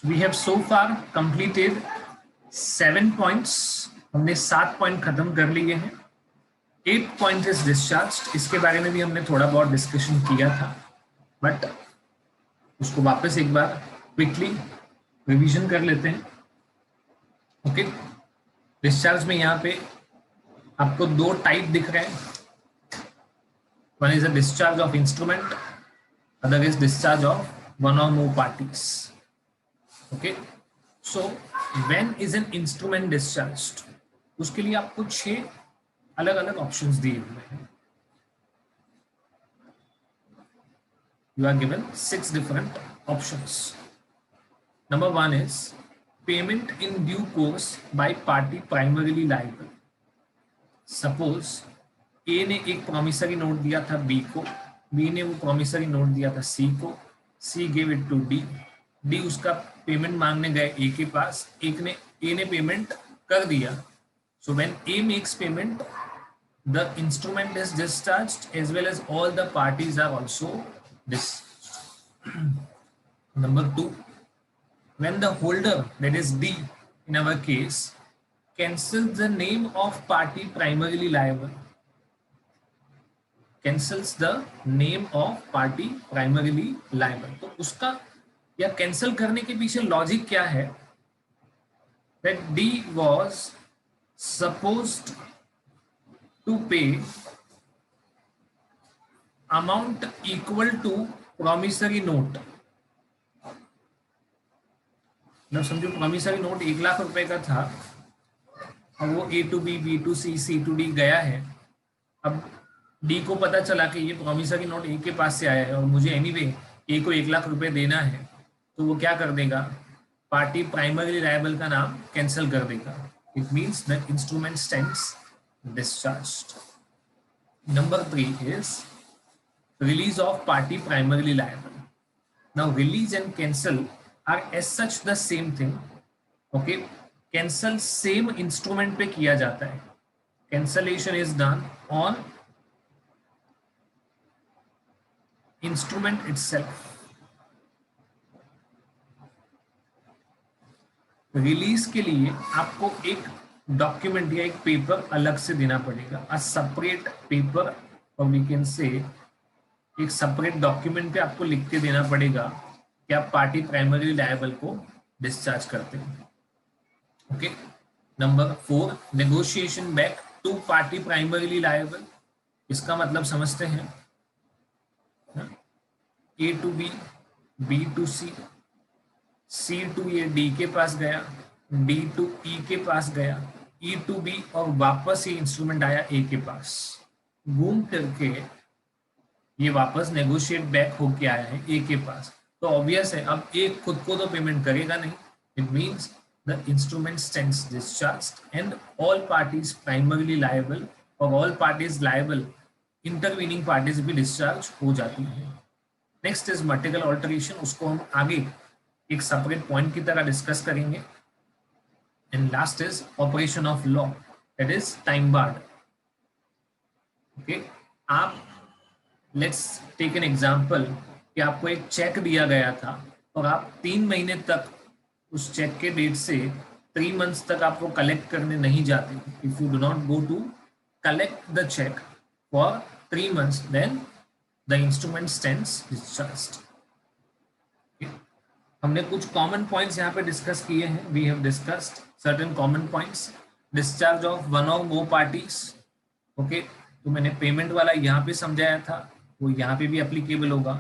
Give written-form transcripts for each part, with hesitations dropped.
We have so far completed 7 points. हमने 7 point खत्म कर लिए हैं। 8 पॉइंट इज डिस्चार्ज। इसके बारे में भी हमने थोड़ा बहुत डिस्कशन किया था, बट उसको वापस एक बार क्विकली रिवीजन कर लेते हैं। ओके, डिस्चार्ज में यहाँ पे आपको 2 टाइप दिख रहे हैं। One is a discharge of instrument, other is discharge of one और more parties. Okay, so when is an instrument discharged, उसके लिए आपको 6 अलग अलग ऑप्शंस दिए हुए हैं। You are given 6 different options. Number 1 is payment in due course by party primarily liable. Suppose A ने एक promissory note दिया था B को, B ने वो promissory note दिया था C को, C gave it to D, D उसका पेमेंट मांगने गए A के पास, A ने पेमेंट कर दिया. So when A makes payment, the instrument is discharged as well as all the parties are also discharged. Number 2, when the holder, that is D in our case, cancels the name of party primarily liable, cancels the name of party primarily liable, तो उसका या cancel करने के पीछे logic क्या है? That D was supposed to pay amount equal to promissory note. मतलब समझो प्रॉमिसरी नोट 1 लाख रुपए का था और वो A to B, B to C, C to D गया है। अब D को पता चला कि ये प्रॉमिसरी नोट A के पास से आया है और मुझे एनीवे A को 1 लाख रुपए देना है, तो वो क्या कर देगा? पार्टी प्राइमरी लायबल का नाम कैंसिल कर देगा। It means the instrument stands discharged. Number 3 is release of party primarily liable. Now release and cancel are as such the same thing. Okay, cancel same instrument पे किया जाता है. Cancellation is done on instrument itself. Release के लिए आपको एक document या एक पेपर अलग से देना पड़ेगा, अ सेपरेट पेपर, और वी कैन से एक सेपरेट डॉक्यूमेंट पे आपको लिख के देना पड़ेगा कि आप पार्टी प्राइमरी लायबल को डिस्चार्ज करते हैं। Okay, number 4, negotiation back to party primary liable. इसका मतलब समझते हैं, A to B, B to C, C to A D के पास गया, D to E के पास गया, E to B, और वापस ये इंस्ट्रूमेंट आया A के पास। घूम करके ये वापस नेगोशिएट बैक होके आया है A के पास। तो ऑब्वियस है अब A खुद को तो पेमेंट करेगा नहीं। It means the instrument stands discharged and all parties primarily liable और all parties liable, intervening parties भी डिस्चार्ज हो जाती है। नेक्स्ट इज मटेरियल ऑल्टरेशन, उसको हम आगे एक सेपरेट पॉइंट की तरह डिस्कस करेंगे। And last is operation of law, that is time barred. Okay, आप लेट्स टेक एन एग्जांपल कि आपको एक चेक दिया गया था और आप 3 महीने तक उस चेक के डेट से 3 मंथ्स तक आपको कलेक्ट करने नहीं जाते। If you do not go to collect the cheque for 3 months, then the instrument stands discharged. हमने कुछ कॉमन पॉइंट्स यहाँ पे डिस्कस किए हैं। We have discussed certain common points. Discharge of one और मोर पार्टीज। ओके, तो मैंने payment वाला यहाँ पे समझाया था, वो यहाँ पे भी एप्लीकेबल होगा।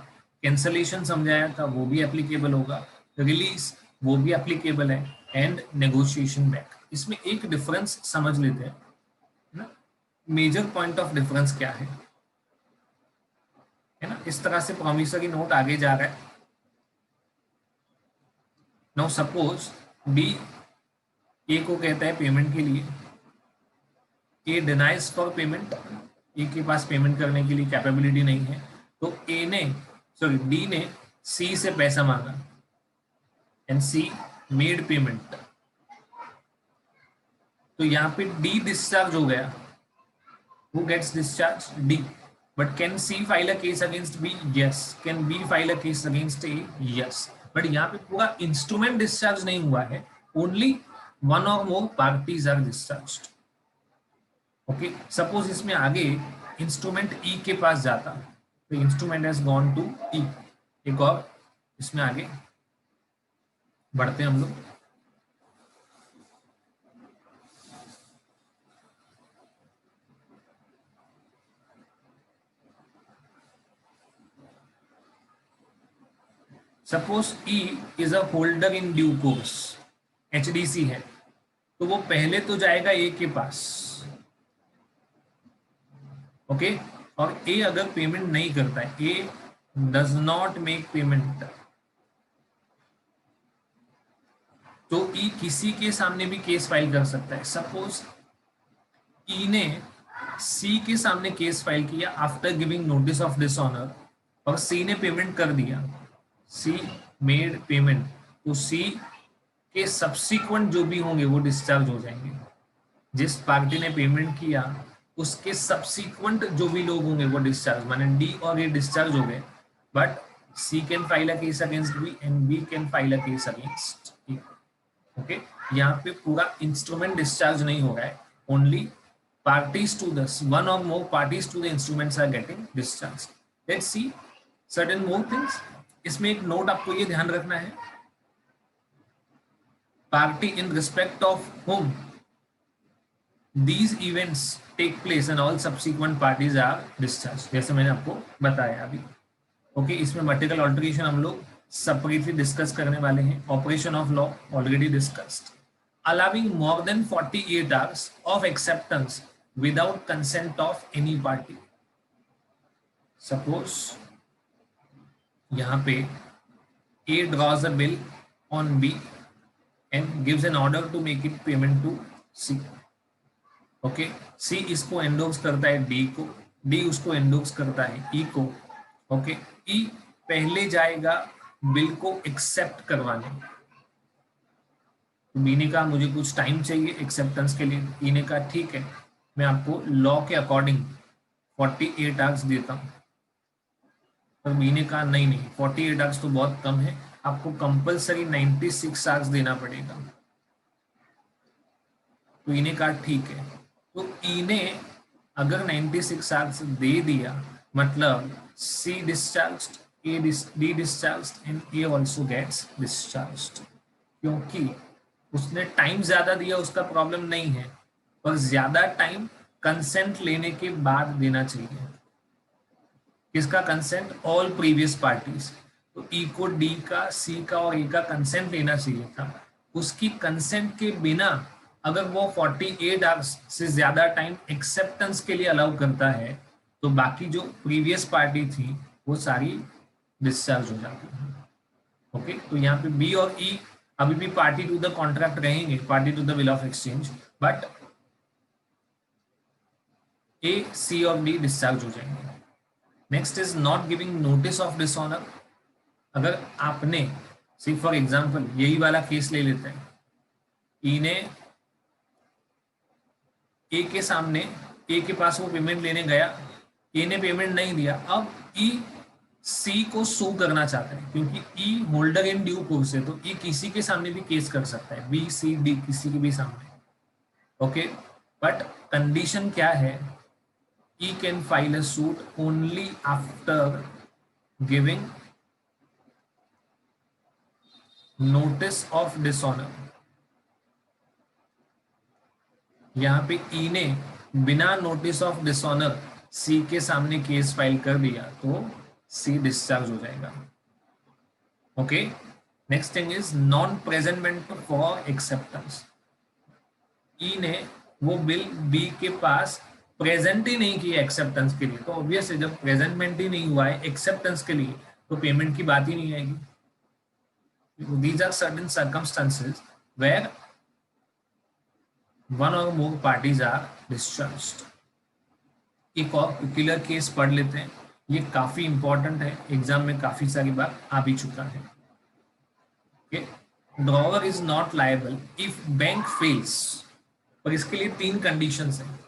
कैंसलेशन समझाया था, वो भी एप्लीकेबल होगा। रिलीज, वो भी एप्लीकेबल है। And negotiation back. इसमें एक डिफरेंस समझ लेते हैं ना, मेजर पॉइंट ऑफ डिफरेंस क्या है ना। इस तरह से प्रॉमिसरी नोट आगे जा रहा है। नाउ सपोज B A को कहता है पेमेंट के लिए, A denies for payment, A के पास पेमेंट करने के लिए कैपेबिलिटी नहीं है, तो D ने C से पैसा मांगा एंड C मेड पेमेंट। तो यहाँ पे D डिस्चार्ज हो गया, who gets discharged? D. But can C file a case against B? Yes. Can B file a case against A? Yes. But यहाँ पे पूरा इंस्ट्रूमेंट डिस्चार्ज नहीं हुआ है, ओनली वन और more parties are discharged. Okay, suppose इसमें आगे instrument E के पास जाता, तो instrument has gone to E. एक और इसमें आगे बढ़ते हैं हम लोग। Suppose E is a holder in due course, HDC है, तो वो पहले तो जाएगा ए के पास। ओके, और ए अगर पेमेंट नहीं करता है, ए डज नॉट मेक पेमेंट, तो ई किसी के सामने भी केस फाइल कर सकता है। सपोज ई ने सी के सामने केस फाइल किया after giving notice of dishonour, और सी ने पेमेंट कर दिया, सी मेड पेमेंट, तो सी के सब्सिक्वेंट जो भी होंगे वो डिस्चार्ज हो जाएंगे। जिस पार्टी ने पेमेंट किया उसके सब्सिक्वेंट जो भी लोग होंगे वो डिस्चार्ज, माने डी और ए डिस्चार्ज हो गए, but C can file a case against B and B can file a case against A. Okay, यहाँ पे पूरा इंस्ट्रूमेंट डिस्चार्ज नहीं हो रहा है, only parties to this, one or more parties to the instruments are getting discharged. Let's see certain more things. इसमें एक note आपको ये ध्यान रखना है, party in respect of whom these events take place and all subsequent parties are discharged, जैसे मैंने आपको बताया अभी। ओके, इसमें मल्टीपल ऑल्टरेशन हम लोग सेपरेटली डिस्कस करने वाले हैं। Operation of law already discussed. allowing more than 48 hours of acceptance without consent of any party. Suppose यहाँ पे A draws a bill on B and gives an order to make it payment to C. Okay, C इसको endorse करता है D को, D उसको endorse करता है E को। Okay, E पहले जाएगा बिल को एक्सेप्ट करवाने, बी ने कहा मुझे कुछ टाइम चाहिए एक्सेप्टेंस के लिए, ई ने कहा ठीक है मैं आपको लॉ के अकॉर्डिंग 48 आवर्स देता हूँ, पर बी ने कहा नहीं 48 आवर्स तो बहुत कम है, आपको कंपलसरी 96 आवर्स देना पड़ेगा। तो ई ने कहा ठीक है, तो ई ने अगर 96 आवर्स दे दिया मतलब C discharged, D discharged and A also gets discharged, क्योंकि उसने टाइम ज्यादा दिया उसका प्रॉब्लम नहीं है, पर ज्यादा टाइम कंसेंट लेने के बाद देना चाहिए। किसका कंसेंट? All previous parties. तो ई को डी का, सी का और ए का कंसेंट लेना चाहिए था। उसकी कंसेंट के बिना अगर वो 48 आवर्स से ज्यादा टाइम एक्सेप्टेंस के लिए अलाउ करता है तो बाकी जो प्रीवियस पार्टी थी वो सारी डिस्चार्ज हो जाती है। ओके, तो यहाँ पे बी और ई अभी भी पार्टी टू द कॉन्ट्रैक्ट रहेंगे, party to the bill of exchange, but A, C और डी डिस्चार्ज हो जाएंगे। Next is not giving notice of dishonour. अगर आपने सी फॉर एग्जांपल यही वाला केस ले लेते हैं, ई ने ए के सामने, ए के पास वो पेमेंट लेने गया, ए ने पेमेंट नहीं दिया, अब ई सी को सू करना चाहता है क्योंकि ई होल्डर इन ड्यू कोर्स है, तो ई किसी के सामने भी केस कर सकता है, बी सी डी किसी के भी सामने। ओके, बट कंडीशन क्या है? E can file a suit only after giving notice of dishonour. यहां पे ई ने बिना नोटिस ऑफ डिसऑनर सी के सामने केस फाइल कर दिया तो सी डिस्चार्ज हो जाएगा। Okay, next thing is non presentment for acceptance. E ने वो बिल बी के पास प्रेजेंट ही नहीं किया एक्सेप्टेंस के लिए, तो ऑब्वियस है जब प्रेजेंटमेंट ही नहीं हुआ है एक्सेप्टेंस के लिए तो पेमेंट की बात ही नहीं आएगी। These are certain circumstances where one or more parties are discharged. एक और पेक्युलर केस पढ़ लेते हैं, ये काफी इंपॉर्टेंट है, एग्जाम में काफी सारी बार आ भी चुका है। Drawer is not liable if bank fails, और इसके लिए 3 कंडीशंस हैं।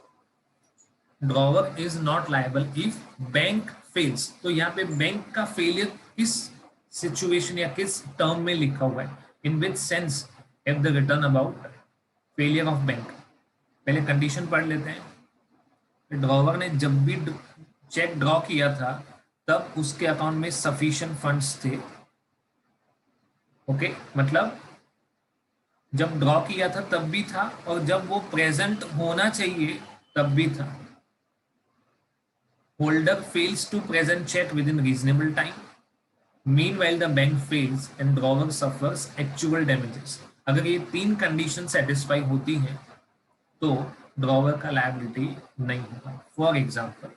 Drawer is not liable if bank fails, तो यहाँ पे बैंक का फेलियर किस सिचुएशन या किस टर्म में लिखा हुआ है, in which sense have the return about failure of bank. पहले कंडीशन पढ़ लेते हैं। ड्रॉवर ने जब भी चेक ड्रॉ किया था तब उसके अकाउंट में सफिशिएंट फंड्स थे। ओके, मतलब जब ड्रॉ किया था तब भी था, और जब वो प्रेजेंट होना चाहिए तब भी था। Holder fails to present cheque within reasonable time, meanwhile the bank fails and drawer suffers actual damages. अगर ये तीन कंडीशन सेटिस्फाई होती हैं तो ड्रॉवर का लायबिलिटी नहीं होगा। For example,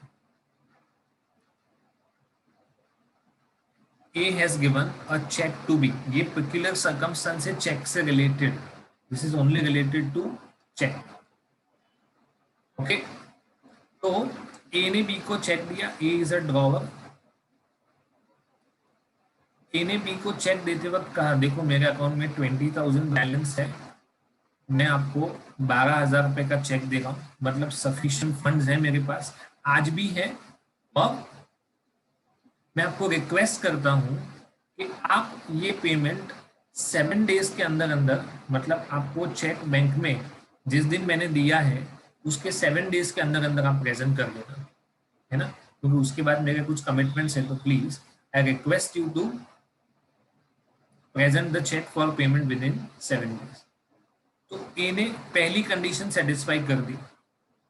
A has given a check to B. ये peculiar circumstance है check से related. This is only related to check. Okay? तो A ने B को चेक दिया, A is a drawer. A ने B को चेक देते वक्त कहा देखो मेरे अकाउंट में 20,000 बैलेंस है, मैं आपको 12,000 रुपए का चेक दे रहा हूँ, मतलब सफिशिएंट फंड्स है मेरे पास, आज भी है, और मैं आपको रिक्वेस्ट करता हूं कि आप ये पेमेंट 7 डेज के अंदर अंदर, मतलब आपको चेक बैंक में जिस दिन मैंने दिया है उसके 7 डेज के अंदर अंदर आप प्रेजेंट कर देना, है ना, क्योंकि उसके बाद मेरे कुछ कमिटमेंट्स हैं। तो please I request you to present the cheque for payment within 7 days. तो ए ने पहली कंडीशन सेटिस्फाई कर दी,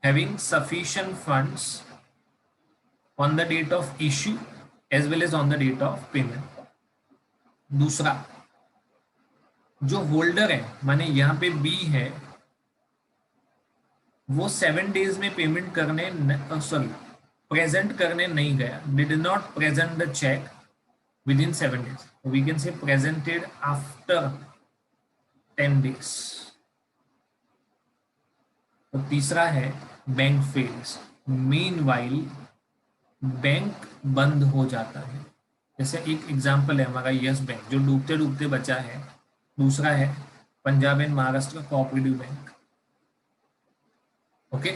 having sufficient funds on the date of issue as well as on the date of payment। दूसरा, जो holder है माने यहाँ पे बी है, वो 7 डेज में पेमेंट करने प्रेजेंट करने नहीं गया, did not present the cheque within 7 days, we can say presented after 10 days. तो तीसरा है बैंक फेल्स, मीनवाइल बैंक बंद हो जाता है। जैसे एक एग्जांपल है हमारा यस बैंक जो डूबते डूबते बचा है, दूसरा है Punjab and Maharashtra cooperative bank. Okay,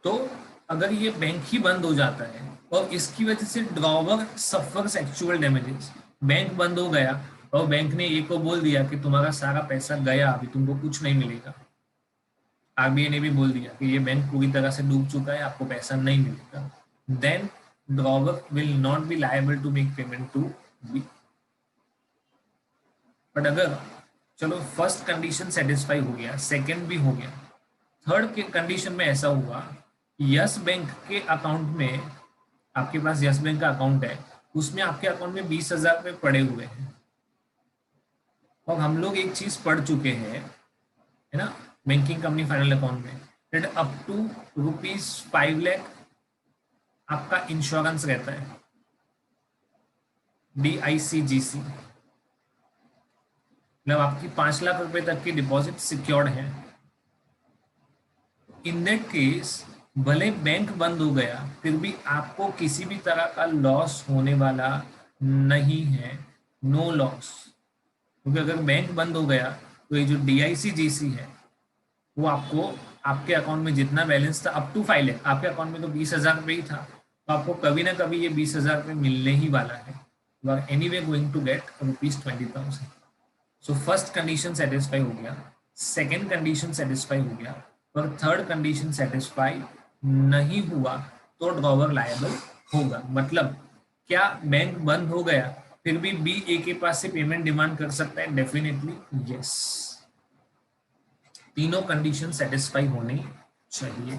तो अगर ये बैंक ही बंद हो जाता है और इसकी वजह से drawer suffers actual damages, bank बंद हो गया और बैंक ने ए को बोल दिया कि तुम्हारा सारा पैसा गया, अभी तुमको कुछ नहीं मिलेगा, आरबीआई ने भी बोल दिया कि ये बैंक पूरी तरह से डूब चुका है, आपको पैसा नहीं मिलेगा, then drawer will not be liable to make payment to B. But अगर चलो फर्स्ट कंडीशन सेटिस्फाई हो गया, सेकंड भी हो गया, थर्ड के कंडीशन में ऐसा हुआ यस बैंक के अकाउंट में, आपके पास यस बैंक का अकाउंट है, उसमें आपके अकाउंट में 20,000 रुपए पड़े हुए हैं, और हम लोग एक चीज पढ़ चुके हैं, है ना, बैंकिंग कंपनी फाइनल अकाउंट में, दैट अप टू ₹5 लाख आपका इंश्योरेंस रहता है, DICGC, मतलब आपकी 5 लाख रुपए तक की डिपॉजिट सिक्योर्ड है। इन दैट केस भले बैंक बंद हो गया फिर भी आपको किसी भी तरह का लॉस होने वाला नहीं है, नो लॉस, क्योंकि अगर बैंक बंद हो गया तो ये जो DICGC है वो आपको आपके अकाउंट में जितना बैलेंस था अप टू 5 लाख, आपके अकाउंट में तो 20,000 रुपये ही था, तो आपको कभी ना कभी ये 20,000 रुपये मिलने ही वाला है, you are anyway going to get ₹20,000। So first condition satisfy हो गया, सेकेंड कंडीशन सेटिस्फाई हो गया, और थर्ड कंडीशन सेटिस्फाई नहीं हुआ तो ड्रॉवर लायबल होगा। मतलब क्या बैंक बंद हो गया फिर भी बी ए के पास से पेमेंट डिमांड कर सकता है? डेफिनेटली यस, तीनों कंडीशन सेटिस्फाई होनी चाहिए।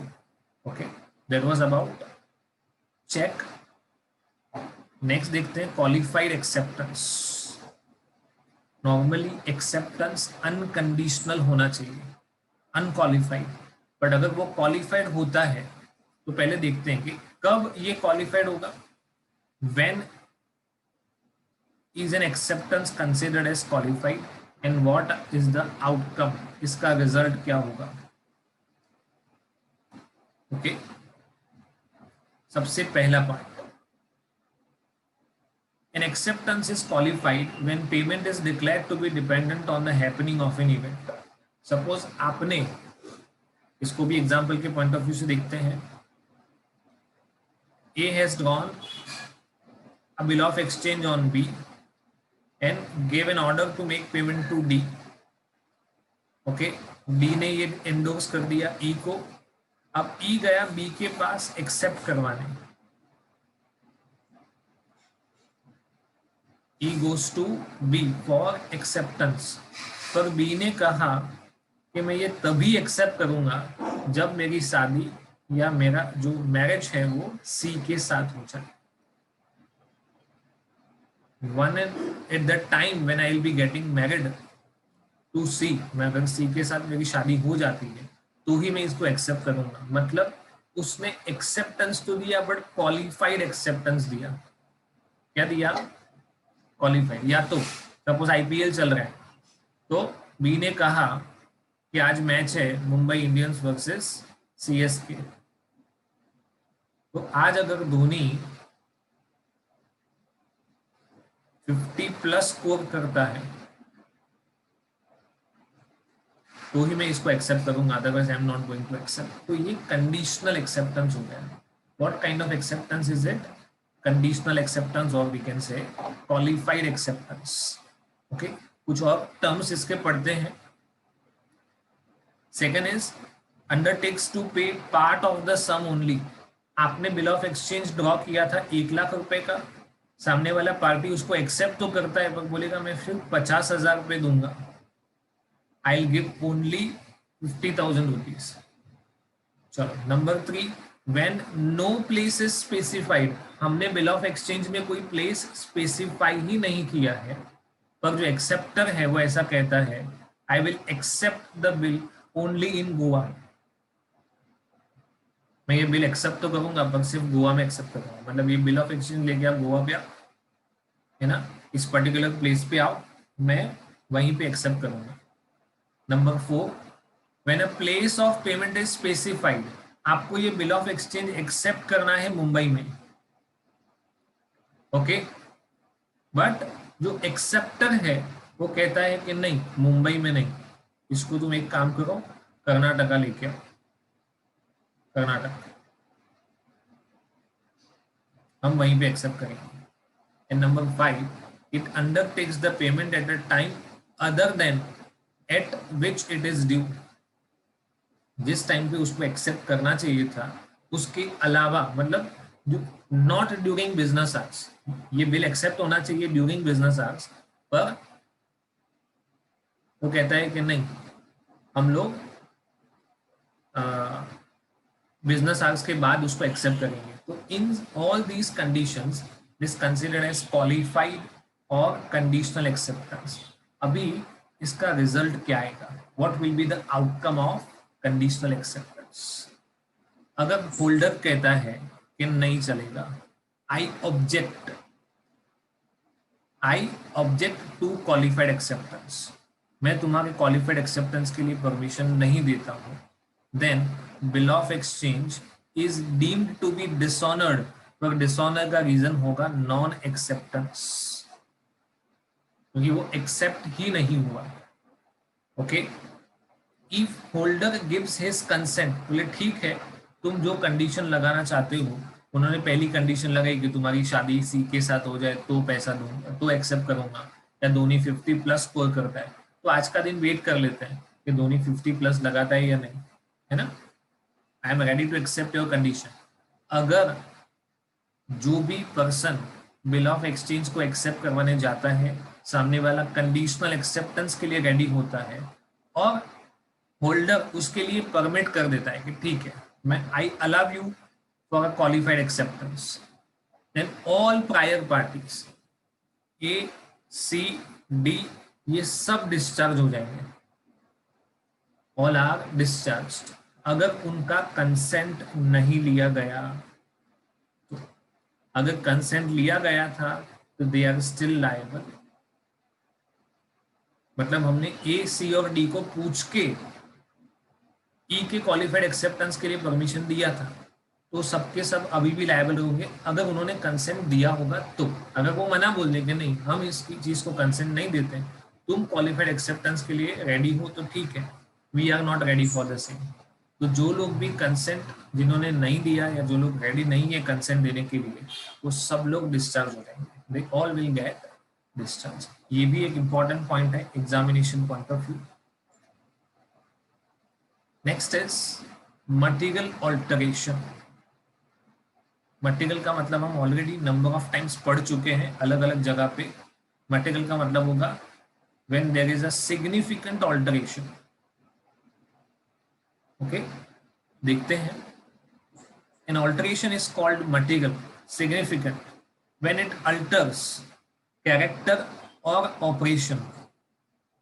Okay, that was about cheque. Next देखते हैं qualified acceptance. Normally acceptance unconditional होना चाहिए, अनक्वालिफाइड, बट अगर वो क्वालिफाइड होता है तो पहले देखते हैं कि कब ये क्वालिफाइड होगा। When is an acceptance considered as qualified and what is the outcome, इसका रिजल्ट क्या होगा। ओके, सबसे पहला part, an acceptance is qualified when payment is declared to be dependent on the happening of an event। Suppose आपने, इसको भी example के point of view से देखते हैं, A has drawn a bill of exchange on B and gave an order to make payment to D. Okay, D ने ये endorse कर दिया ई को. अब ई गया बी के पास एक्सेप्ट करवाने. E goes to B for acceptance. पर बी ने कहा कि मैं ये तभी एक्सेप्ट करूंगा जब मेरी शादी या मेरा जो मैरिज है वो सी के साथ हो जाए. One at the time when I will be getting married to C, मैं अगर सी के साथ मेरी शादी हो जाती है तो ही मैं इसको एक्सेप्ट करूंगा. मतलब उसने एक्सेप्टेंस तो दिया बट क्वालिफाइड एक्सेप्टेंस दिया. क्या दिया? क्वालिफाइड. या तो सपोज आईपीएल चल रहा है तो बी ने कहा कि आज मैच है मुंबई इंडियंस वर्सेस सीएसके. तो आज अगर धोनी 50+ स्कोर करता है तो ही मैं इसको एक्सेप्ट करूंगा, otherwise I am not going to accept. तो ये कंडीशनल एक्सेप्टेंस हो गया. What kind of acceptance is it? Conditional acceptance, और we can say qualified acceptance. Okay, कुछ और टर्म्स इसके पढ़ते हैं. Second is undertakes to pay part of the sum only. आपने बिल ऑफ एक्सचेंज ड्रॉ किया था 1 लाख रुपए का, सामने वाला पार्टी उसको एक्सेप्ट तो करता है पर बोलेगा मैं सिर्फ 50,000 रुपए दूंगा. I'll give only 50,000 rupees. चलो number 3, when no place is specified. हमने बिल ऑफ एक्सचेंज में कोई प्लेस स्पेसिफाई ही नहीं किया है पर जो एक्सेप्टर है वो ऐसा कहता है I will accept the bill only in Goa. मैं ये बिल एक्सेप्ट तो करूंगा पर सिर्फ गोवा में एक्सेप्ट करूंगा. मतलब ये बिल ऑफ एक्सचेंज लेके आप गोवा पे आओ, है ना, इस पर्टिकुलर प्लेस पे आओ, मैं वहीं पे एक्सेप्ट करूंगा. Number 4, when a place of payment is specified. आपको ये बिल ऑफ एक्सचेंज एक्सेप्ट करना है मुंबई में. ओके, बट जो एक्सेप्टर है वो कहता है कि नहीं मुंबई में नहीं, इसको तुम एक काम करो कर्नाटका लेके आओ. कर्नाटक हम वहीं पे एक्सेप्ट करेंगे. And number 5, it undertakes the payment at a time other than eight which it is due. जिस टाइम पे उसको एक्सेप्ट करना चाहिए था उसके अलावा, मतलब जो नॉट ड्यूरिंग बिजनेस आवर्स. ये बिल एक्सेप्ट होना चाहिए ड्यूरिंग बिजनेस आवर्स, पर वो कहता है कि नहीं हम लोग बिजनेस आवर्स के बाद उसको एक्सेप्ट करेंगे. तो in all these conditions this considered as qualified or conditional acceptance. अभी इसका रिजल्ट क्या आएगा? What will be the outcome of conditional acceptance? अगर होल्डर कहता है कि नहीं चलेगा, I object to qualified acceptance, मैं तुम्हारे क्वालिफाइड एक्सेप्टेंस के लिए परमिशन नहीं देता हूं, then bill of exchange is deemed to be dishonoured. पर डिसऑनर का रीजन होगा नॉन एक्सेप्टेंस, क्योंकि वो एक्सेप्ट ही नहीं हुआ. Okay, if holder gives his consent, बोले ठीक है तुम जो कंडीशन लगाना चाहते हो, उन्होंने पहली कंडीशन लगाई कि तुम्हारी शादी सी के साथ हो जाए तो पैसा दूंगा, तो एक्सेप्ट करूंगा, या धोनी 50+ स्कोर करता है तो आज का दिन वेट कर लेते हैं कि धोनी 50+ लगाता है या नहीं, है ना. I am ready to accept your condition. अगर जो भी पर्सन बिल ऑफ एक्सचेंज को एक्सेप्ट करवाने जाता है, सामने वाला कंडीशनल एक्सेप्टेंस के लिए रेडी होता है और होल्डर उसके लिए परमिट कर देता है कि ठीक है मैं I allow you for a qualified acceptance, then all prior parties A C D ये सब डिस्चार्ज हो जाएंगे. All are discharged. अगर उनका कंसेंट नहीं लिया गया, तो अगर कंसेंट लिया गया था तो दे आर स्टिल लायबल. मतलब हमने ए सी और डी को पूछ के ई के क्वालिफाइड एक्सेप्टेंस के लिए परमिशन दिया था, तो सबके सब अभी भी लायबल होंगे अगर उन्होंने कंसेंट दिया होगा. तो अगर वो मना बोल देंगे नहीं हम इस चीज को कंसेंट नहीं देते, तुम क्वालिफाइड एक्सेप्टेंस के लिए रेडी हो, तो ठीक है, we are not ready for the same. तो जो लोग भी कंसेंट जिन्होंने नहीं दिया या जो लोग रेडी नहीं है कंसेंट देने के लिए, वो सब लोग डिस्चार्ज हो जाएंगे. they all will get discharge. ये भी एक important point है examination point of view. Next is material alteration. Material का मतलब हम ऑलरेडी नंबर ऑफ टाइम्स पढ़ चुके हैं अलग अलग जगह पे. Material का मतलब होगा when there is a significant alteration. Okay, देखते हैं. An alteration is called material significant when it alters character or operation,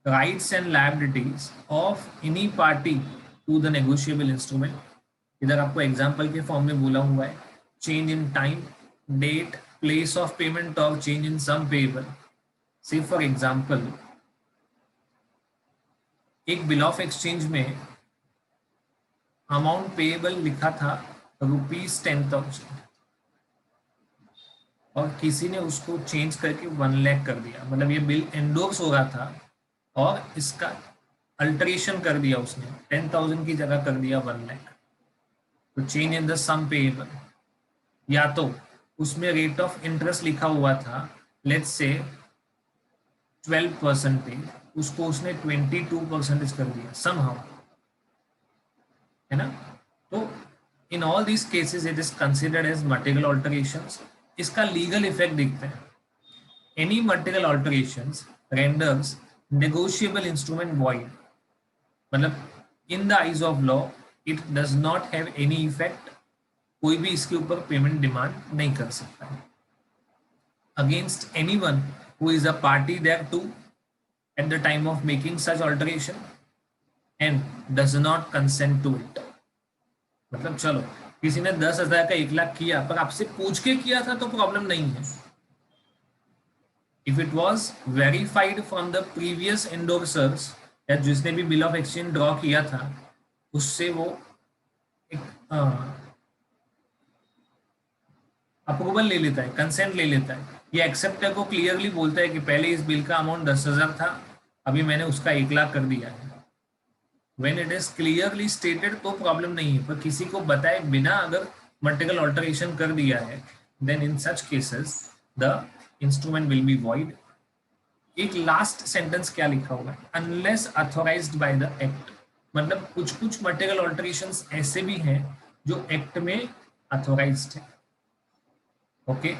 rights and liabilities of any party to the negotiable instrument. इधर आपको एग्जाम्पल के form में बोला हुआ है change in time, date, place of payment और change in sum payable. Say for example एक bill of exchange में अमाउंट पेएबल लिखा था ₹10,000 और किसी ने उसको चेंज करके 1 लाख कर दिया. मतलब ये बिल एंडोर्स हो रहा था और इसका अल्टरेशन कर दिया उसने, 10,000 की जगह कर दिया 1 लाख. तो change in the sum payable. या तो उसमें रेट ऑफ इंटरेस्ट लिखा हुआ था लेट्स से 12%, उसको उसने 22% कर दिया समहाउ, है ना. तो in all these cases it is considered as material alterations. इसका legal effect देखते हैं. Any material alterations renders negotiable instrument void. मतलब in the eyes of law it does not have any effect. कोई भी इसके ऊपर पेमेंट डिमांड नहीं कर सकता है. Against anyone who is a party thereto at the time of making such alteration and does not consent to it. मतलब चलो किसी ने 10,000 का 1 लाख किया पर आपसे पूछ के किया था तो प्रॉब्लम नहीं है. If it was verified from the previous endorsers या जिसने भी बिल ऑफ एक्सचेंज ड्रॉ किया था उससे वो एक अप्रूवल ले लेता है, कंसेंट ले लेता है. ये एक्सेप्टर को क्लियरली बोलता है कि पहले इस बिल का अमाउंट 10,000 था, अभी मैंने उसका 1 लाख कर दिया है. When it is clearly stated तो प्रॉब्लम नहीं है, पर किसी को बताए बिना अगर मटेरियल ऑल्टरेशन कर दिया है then in such cases the instrument will be void. एक लास्ट सेंटेंस क्या लिखा हुआ है, unless authorized by the act. मतलब कुछ कुछ मटेरियल ऑल्टरेशंस ऐसे भी हैं जो एक्ट में अथोराइज्ड है. ओके,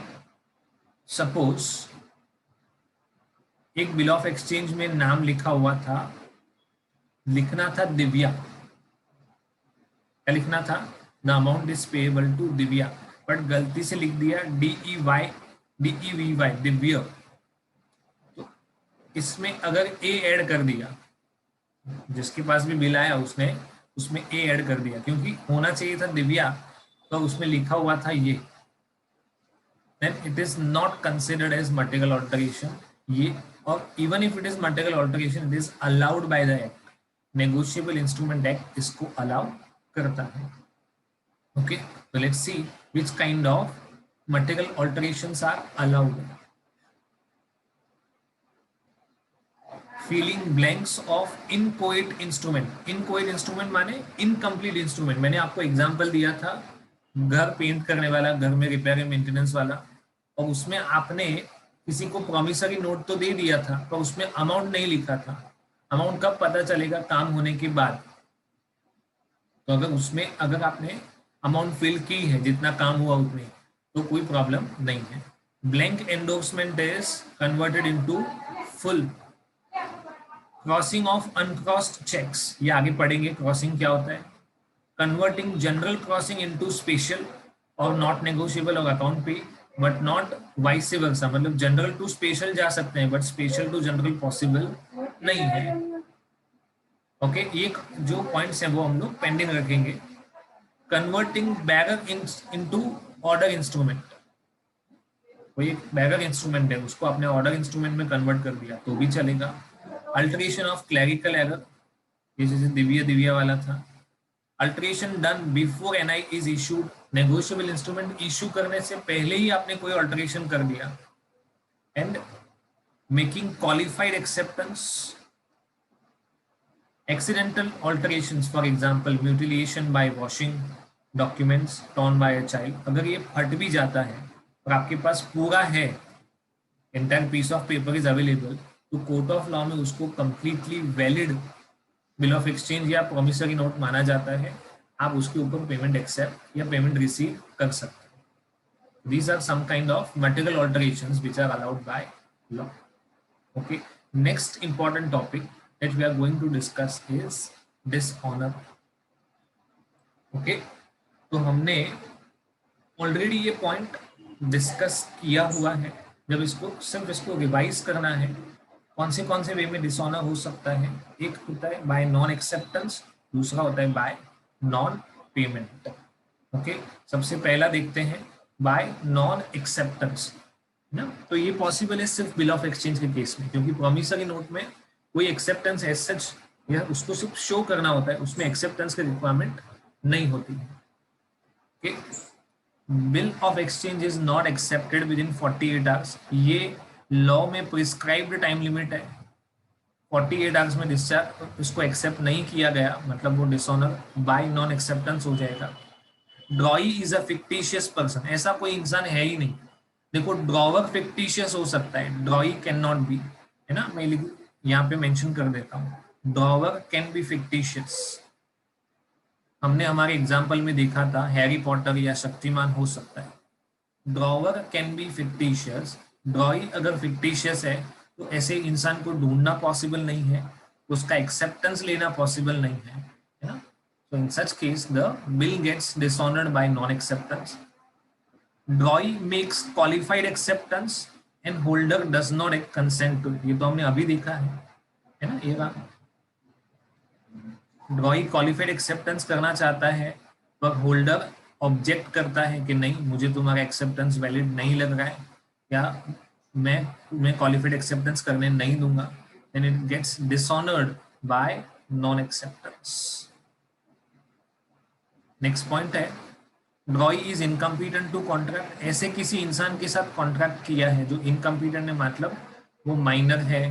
सपोज एक बिल ऑफ एक्सचेंज में नाम लिखा हुआ था, लिखना था दिव्या. क्या लिखना था? The amount is payable to Divya, but गलती से लिख दिया DEVY दिव्या. तो इसमें अगर ए ऐड कर दिया, जिसके पास भी बिल आया उसने उसमें ए ऐड कर दिया क्योंकि होना चाहिए था दिव्या, तो उसमें लिखा हुआ था ये, then it is not considered as material alteration. ये और even if it is material alteration it is allowed by the act. Negotiable instrument act इसको allow करता है. Okay, so let's see which kind of material alterations are allowed. Filling blanks of inchoate instrument. Inchoate instrument माने incomplete instrument. मैंने आपको example दिया था घर paint करने वाला, घर में रिपेयर एंड मेंटेनेंस वाला, और उसमें आपने किसी को प्रॉमिसरी नोट तो दे दिया था पर उसमें अमाउंट नहीं लिखा था. अमाउंट कब पता चलेगा? काम होने के बाद. तो अगर आपने अमाउंट फिल की है जितना काम हुआ उतने, तो कोई प्रॉब्लम नहीं है. Blank endorsement is converted into full. Crossing of uncrossed cheques, ये आगे पढ़ेंगे क्रॉसिंग क्या होता है. Converting general crossing into special और नॉट नेगोशिएबल और account payee, but not vice versa. मतलब जनरल टू स्पेशल जा सकते हैं but special to general possible नहीं है. ओके, ये जो पॉइंट्स हैं वो हम लोग पेंडिंग रखेंगे. Converting bearer into order instrument, कोई एक बैगर इंस्ट्रूमेंट है उसको आपने ऑर्डर इंस्ट्रूमेंट में कन्वर्ट कर दिया तो भी चलेगा. अल्टरेशन ऑफ क्लैरिकल एरर, ये जैसे दिव्या वाला था. Alteration done before NI is issued. Negotiable instrument issue करने से पहले ही आपने कोई अल्टरेशन कर दिया. And making qualified acceptance. Accidental alterations, for example mutilation by washing documents torn by a child. अगर ये फट भी जाता है और आपके पास पूरा है entire piece of paper is available, तो कोर्ट ऑफ लॉ में उसको completely valid bill of exchange या प्रोमिसरी नोट माना जाता है, आप उसके ऊपर पेमेंट एक्सेप्ट या पेमेंट रिसीव कर सकते हैं। These are some kind of material alterations which are allowed by law. Okay, next important topic that we are going to discuss is dishonour. Okay, तो हमने ऑलरेडी ये पॉइंट डिस्कस किया हुआ है। जब इसको रिवाइज करना है, कौन से वे में डिसऑनर हो सकता है। एक होता है बाय नॉन एक्सेप्टेंस, दूसरा होता है बाय नॉन पेमेंट। ओके, सबसे पहला देखते हैं बाय नॉन एक्सेप्टेंस ना। तो ये पॉसिबल है सिर्फ बिल ऑफ एक्सचेंज के केस में, क्योंकि प्रोमिसरी नोट में कोई एक्सेप्टेंस एज सच या उसको सिर्फ शो करना होता है, उसमें एक्सेप्टेंस की रिक्वायरमेंट नहीं होती है। Okay, bill of exchange is not accepted with in 48 hours. ये लॉ में प्रिस्क्राइब्ड टाइम लिमिट है। 48 आवर्स में डिस्चार्ज उसको एक्सेप्ट नहीं किया गया, मतलब वो डिसऑनर बाय नॉन एक्सेप्टेंस हो जाएगा। ड्रॉई इज अ फिक्टिशियस पर्सन, ऐसा कोई इंसान है ही नहीं। देखो, ड्रॉवर फिक्टिशियस हो सकता है, ड्रॉई कैन नॉट बी, है ना। मैं यहाँ पे मेंशन कर देता हूँ, ड्रॉवर कैन बी फिक्टिशियस। हमने हमारे एग्जाम्पल में देखा था हैरी पॉटर या शक्तिमान हो सकता है। ड्रॉवर कैन बी फिक्टिशियस, ड्रॉई अगर फिक्टिशियस है तो ऐसे इंसान को ढूंढना पॉसिबल नहीं है, उसका एक्सेप्टेंस लेना पॉसिबल नहीं है ना। So in such case the bill gets dishonored by non-acceptance. Drawee makes qualified acceptance and holder does not consent to it. ये तो हमने अभी देखा है ना। ये ड्रॉई क्वालिफाइड एक्सेप्टेंस करना चाहता है पर होल्डर ऑब्जेक्ट करता है कि नहीं, मुझे तुम्हारा एक्सेप्टेंस वैलिड नहीं लग रहा है, या मैं क्वालिफाइड एक्सेप्टेंस करने नहीं दूंगा, then it gets dishonoured by non acceptance. Next point है drawee is incompetent to contract. ऐसे किसी इंसान के साथ कॉन्ट्रैक्ट किया है जो इनकम्पिटेंट है, मतलब वो माइनर है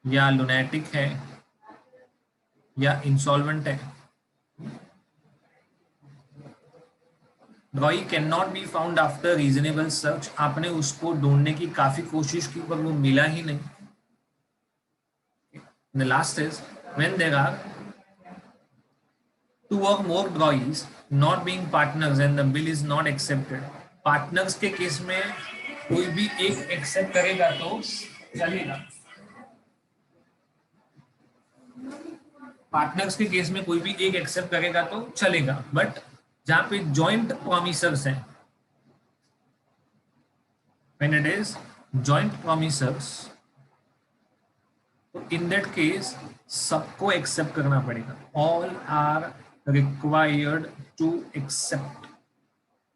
या लुनैटिक है या इंसॉल्वेंट है। ड्रॉई can not be found after reasonable search, आपने उसको ढूंढने की काफी कोशिश की पर वो मिला ही नहीं। The last is when there are two or more drawees not being partners and the bill is not accepted. Partners के केस में कोई भी एक एक्सेप्ट करेगा तो चलेगा। पार्टनर्स के केस में कोई भी एक एक्सेप्ट करेगा तो चलेगा, बट जहां पे जॉइंट प्रोमिसर्स हैं, when it is joint promisors, तो इन दैट केस सबको एक्सेप्ट करना पड़ेगा। All are required to accept.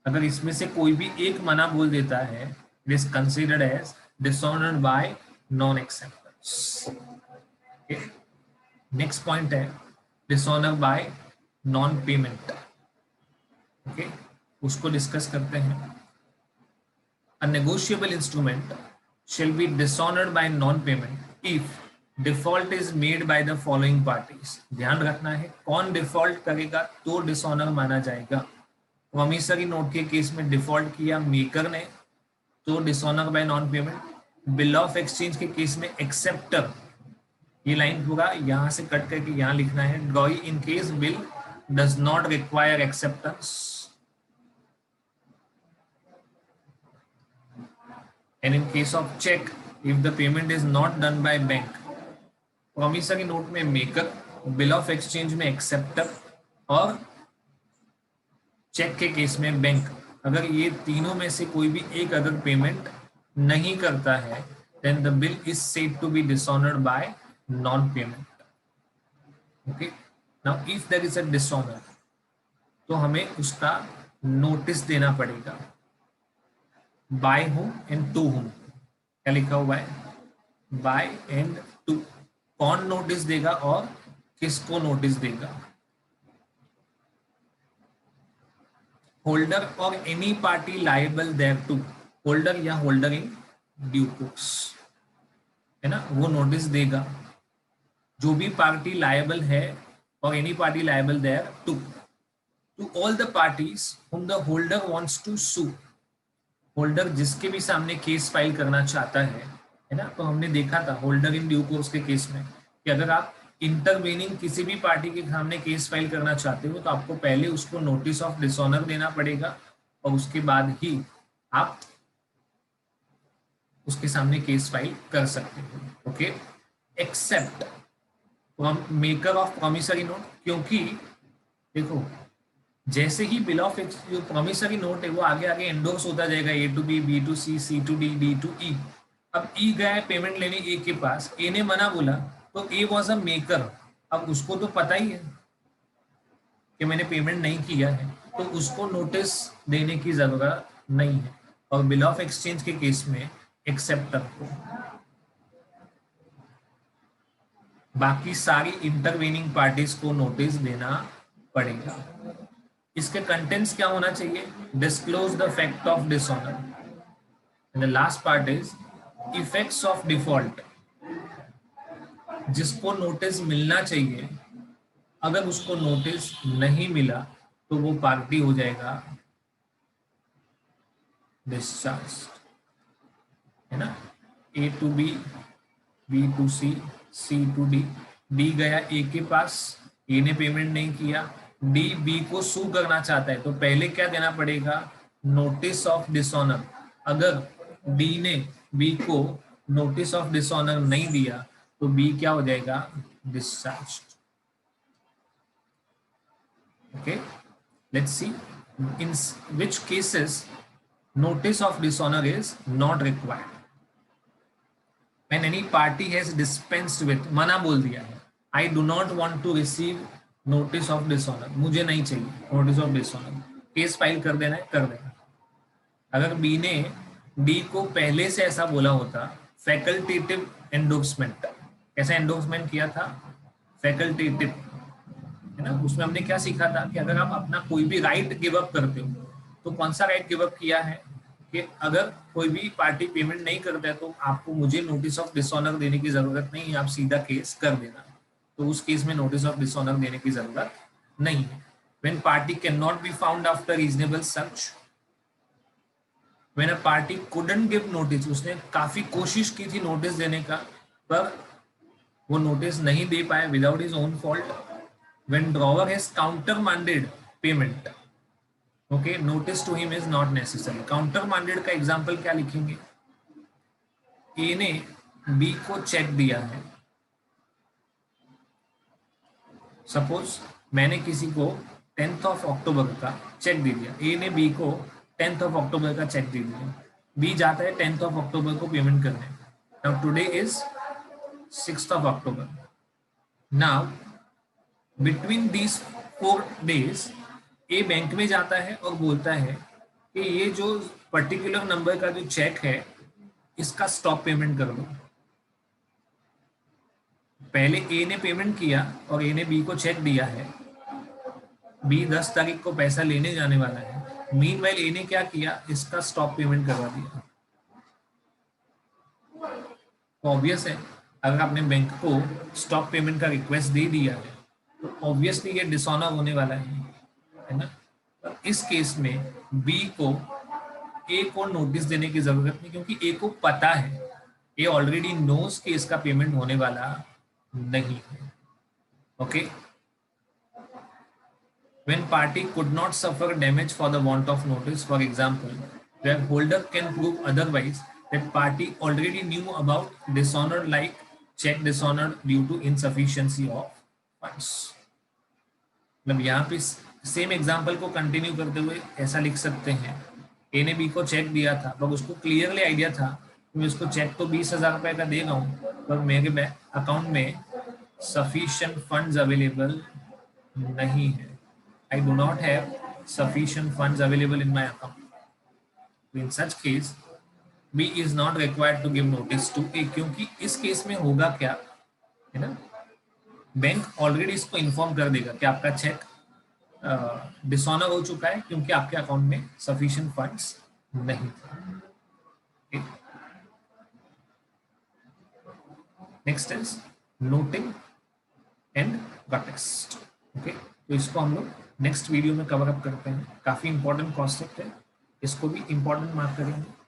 अगर इसमें से कोई भी एक मना बोल देता है, it is considered as dishonoured by non acceptance. Next point है dishonour by non payment. Okay, उसको डिस्कस करते हैं। A negotiable instrument shall be dishonored by non-payment if default is made by the following parties. ध्यान रखना है कौन default करेगा तो डिसऑनर माना जाएगा। प्रोमिसरी नोट के केस में डिफॉल्ट किया मेकर ने तो dishonour by non payment. Bill of exchange के केस में एक्सेप्टर, ये लाइन पूरा यहाँ से कट करके यहाँ लिखना है, ड्रॉई in case bill does not require acceptance and in case of check if the payment is not done by bank. promissory note में मेकर, बिल ऑफ एक्सचेंज में एक्सेप्टर और चेक के केस में बैंक। अगर ये तीनों में से कोई भी एक अगर पेमेंट नहीं करता है then the bill is said to be dishonored by non payment. okay, now if there is a dishonor तो हमें उसका नोटिस देना पड़ेगा। बाय हूं एंड टू हूं, क्या लिखा हुआ है, बाय एंड टू। कौन नोटिस देगा और किसको नोटिस देगा। होल्डर और any party liable there to, holder या होल्डर इन ड्यू कोर्स, है ना, वो नोटिस देगा। जो भी पार्टी लायबल है और any party liable there to all the parties whom the holder wants to sue. होल्डर जिसके भी सामने केस फाइल करना चाहता है ना, तो हमने देखा था होल्डर इन ड्यू कोर्स के केस में कि अगर आप इंटरवेनिंग किसी भी पार्टी के सामने केस फाइल करना चाहते हो तो आपको पहले उसको नोटिस ऑफ डिसऑनर देना पड़ेगा और उसके बाद ही आप उसके सामने केस फाइल कर सकते हो। Okay, except maker of promissory note, क्योंकि देखो जैसे ही बिल ऑफ जो प्रॉमिसरी नोट है वो आगे आगे एंडोर्स होता जाएगा, A to B to C to D to E. अब ई गया है पेमेंट लेने ए के पास, ए ने मना बोला तो ए वॉज अ मेकर, अब उसको तो पता ही है कि मैंने पेमेंट नहीं किया है, तो उसको नोटिस देने की जरूरत नहीं है। और बिल ऑफ एक्सचेंज के केस में एक्सेप्टर को बाकी सारी इंटरवेनिंग पार्टीज को नोटिस देना पड़ेगा। इसके कंटेंट्स क्या होना चाहिए? Disclose the fact of dishonour, and the last part is effects of default. जिसको नोटिस मिलना चाहिए, अगर उसको नोटिस नहीं मिला तो वो पार्टी हो जाएगा डिस्चार्ज, है ना। A to B to C to D गया ए के पास, ए ने पेमेंट नहीं किया, डी बी को सू करना चाहता है तो पहले क्या देना पड़ेगा? Notice of dishonour. अगर डी ने बी को नोटिस ऑफ डिसऑनर नहीं दिया तो बी क्या हो जाएगा? Discharge. Okay, let's see in which cases notice of dishonor is not required. When any party has dispensed with, मना बोल दिया है, I do not want to receive notice of dishonor, मुझे नहीं चाहिए notice of dishonor, case file कर देना है, कर देना। अगर बी ने डी को पहले से ऐसा बोला होता, फैकल्टेटिव एंडोर्समेंट, कैसा एंडोर्समेंट किया था? फैकल्टेटिव, है ना। उसमें हमने क्या सीखा था कि अगर आप अपना कोई भी राइट गिव अप करते हो, तो कौन सा राइट गिव अप किया है कि अगर कोई भी पार्टी पेमेंट नहीं करता है तो आपको मुझे नोटिस ऑफ डिसऑनर देने की जरूरत नहीं है, आप सीधा केस कर देना। तो उस केस में नोटिस ऑफ डिसऑनर देने की जरूरत नहीं है। When party can not be found after reasonable search, when a party couldn't give notice, उसने काफी कोशिश की थी नोटिस देने का पर वो नोटिस नहीं दे पाए without his own fault. When drawer has countermanded payment, okay, notice to him is not necessary. Countermanded का एग्जांपल क्या लिखेंगे? ए ने बी को चेक दिया है, सपोज मैंने किसी को 10th ऑफ अक्टूबर का चेक दे दिया, ए ने बी को 10th ऑफ अक्टूबर का चेक दे दिया, बी जाता है 10th ऑफ अक्टूबर को पेमेंट करने। Now today is 6th of October. Now between these 4 days A bank में जाता है और बोलता है कि ये जो पर्टिकुलर नंबर का जो चेक है इसका स्टॉप पेमेंट कर दो। पहले ए ने पेमेंट किया और ए ने बी को चेक दिया है, बी 10 तारीख को पैसा लेने जाने वाला है, मीनवाइल ए ने क्या किया? इसका स्टॉप पेमेंट करवा दिया। तो ऑब्वियस है अगर आपने बैंक को स्टॉप पेमेंट का रिक्वेस्ट दे दिया है तो ऑब्वियसली ये डिसऑनर होने वाला है ना। तो इस केस में बी को ए को नोटिस देने की जरूरत नहीं, क्योंकि ए को पता है, ए ऑलरेडी नोस कि इसका पेमेंट होने वाला नहीं है। Okay, when party could not suffer damage for the want of notice, for example, where holder can prove otherwise, that party already knew about dishonor, like check dishonor due to insufficiency of funds। मतलब यहाँ पे same example को continue करते हुए ऐसा लिख सकते हैं, ए ने बी को चेक दिया था पर उसको क्लियरली आइडिया था कि मैं उसको चेक तो 20,000 रुपए का देगा हूँ पर मेरे अकाउंट में सफिशिएंट फंड्स अवेलेबल नहीं है, I do not have sufficient funds available in my account. In such case, B is not required to give notice to A, क्योंकि इस केस में होगा क्या है ना, बैंक ऑलरेडी इसको इन्फॉर्म कर देगा कि आपका चेक डिसऑनर हो चुका है क्योंकि आपके अकाउंट में सफिशिएंट फंड्स नहीं थे। Next is noting and context. Okay, तो इसको हम लोग नेक्स्ट वीडियो में कवर अप करते हैं, काफी इंपॉर्टेंट कॉन्सेप्ट है। इसको भी इंपॉर्टेंट मार्क करेंगे।